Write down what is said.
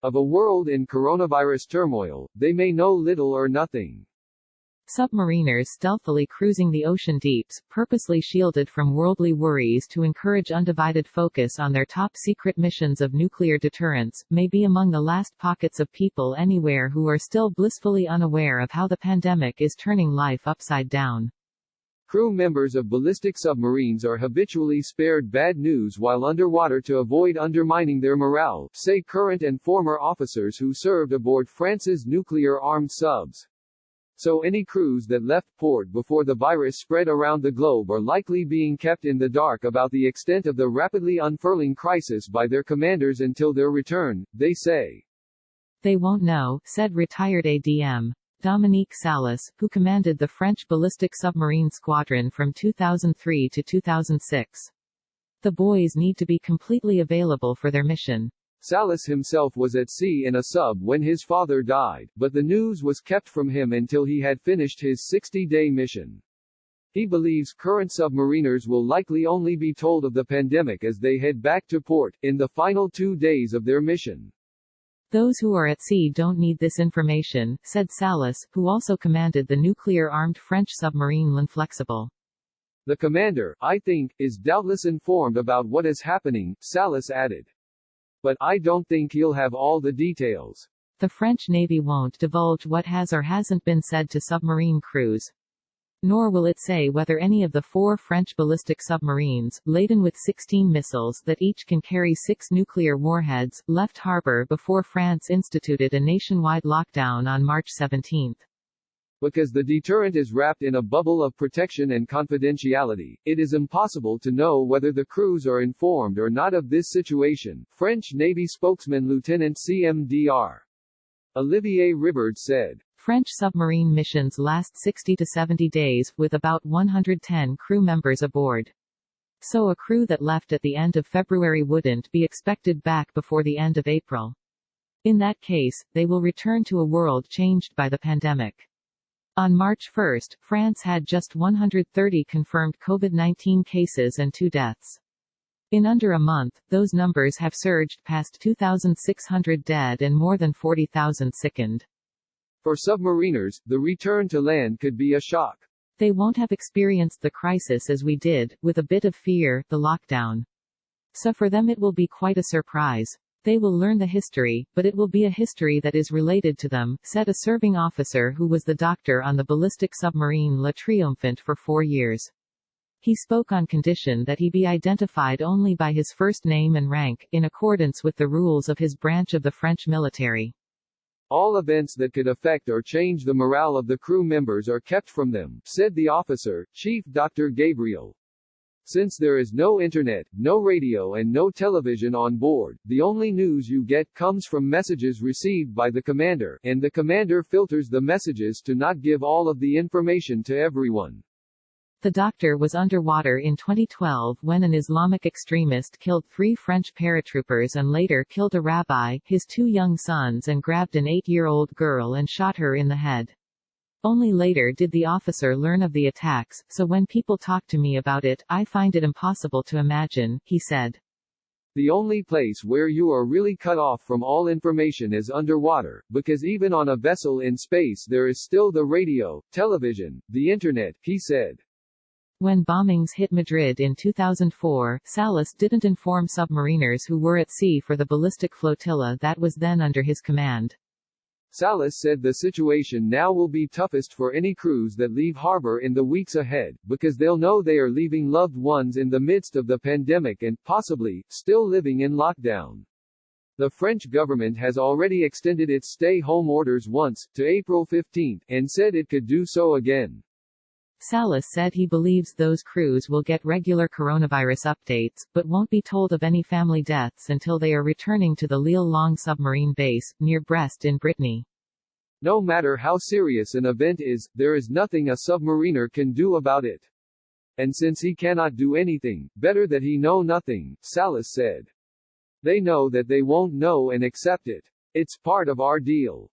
Of a world in coronavirus turmoil, they may know little or nothing. Submariners stealthily cruising the ocean deeps, purposely shielded from worldly worries to encourage undivided focus on their top-secret missions of nuclear deterrence, may be among the last pockets of people anywhere who are still blissfully unaware of how the pandemic is turning life upside down. Crew members of ballistic submarines are habitually spared bad news while underwater to avoid undermining their morale, say current and former officers who served aboard France's nuclear-armed subs. So any crews that left port before the virus spread around the globe are likely being kept in the dark about the extent of the rapidly unfurling crisis by their commanders until their return, they say. They won't know, said retired ADM. Dominique Salas, who commanded the French ballistic submarine squadron from 2003 to 2006. The boys need to be completely available for their mission. Salas himself was at sea in a sub when his father died, but the news was kept from him until he had finished his 60-day mission. He believes current submariners will likely only be told of the pandemic as they head back to port, in the final 2 days of their mission. Those who are at sea don't need this information, said Salas, who also commanded the nuclear-armed French submarine L'Inflexible. The commander, I think, is doubtless informed about what is happening, Salas added. But I don't think he'll have all the details. The French Navy won't divulge what has or hasn't been said to submarine crews. Nor will it say whether any of the 4 French ballistic submarines, laden with 16 missiles that each can carry 6 nuclear warheads, left harbor before France instituted a nationwide lockdown on March 17. Because the deterrent is wrapped in a bubble of protection and confidentiality, it is impossible to know whether the crews are informed or not of this situation, French Navy spokesman Lieutenant CMDR Olivier Ribard said. French submarine missions last 60 to 70 days, with about 110 crew members aboard. So a crew that left at the end of February wouldn't be expected back before the end of April. In that case, they will return to a world changed by the pandemic. On March 1, France had just 130 confirmed COVID-19 cases and 2 deaths. In under a month, those numbers have surged past 2,600 dead and more than 40,000 sickened. For submariners, the return to land could be a shock. They won't have experienced the crisis as we did, with a bit of fear, the lockdown. So for them it will be quite a surprise. They will learn the history, but it will be a history that is related to them, said a serving officer who was the doctor on the ballistic submarine La Triomphante for 4 years. He spoke on condition that he be identified only by his first name and rank, in accordance with the rules of his branch of the French military. All events that could affect or change the morale of the crew members are kept from them, said the officer, Chief Dr. Gabriel. Since there is no internet, no radio and no television on board, the only news you get comes from messages received by the commander, and the commander filters the messages to not give all of the information to everyone. The doctor was underwater in 2012 when an Islamic extremist killed 3 French paratroopers and later killed a rabbi, his 2 young sons and grabbed an 8-year-old girl and shot her in the head. Only later did the officer learn of the attacks, so when people talk to me about it, I find it impossible to imagine, he said. The only place where you are really cut off from all information is underwater, because even on a vessel in space there is still the radio, television, the internet, he said. When bombings hit Madrid in 2004, Salas didn't inform submariners who were at sea for the ballistic flotilla that was then under his command. Salas said the situation now will be toughest for any crews that leave harbor in the weeks ahead, because they'll know they are leaving loved ones in the midst of the pandemic and, possibly, still living in lockdown. The French government has already extended its stay-home orders once, to April 15, and said it could do so again. Salas said he believes those crews will get regular coronavirus updates, but won't be told of any family deaths until they are returning to the Lille-Long submarine base, near Brest in Brittany. No matter how serious an event is, there is nothing a submariner can do about it. And since he cannot do anything, better that he know nothing, Salas said. They know that they won't know and accept it. It's part of our deal.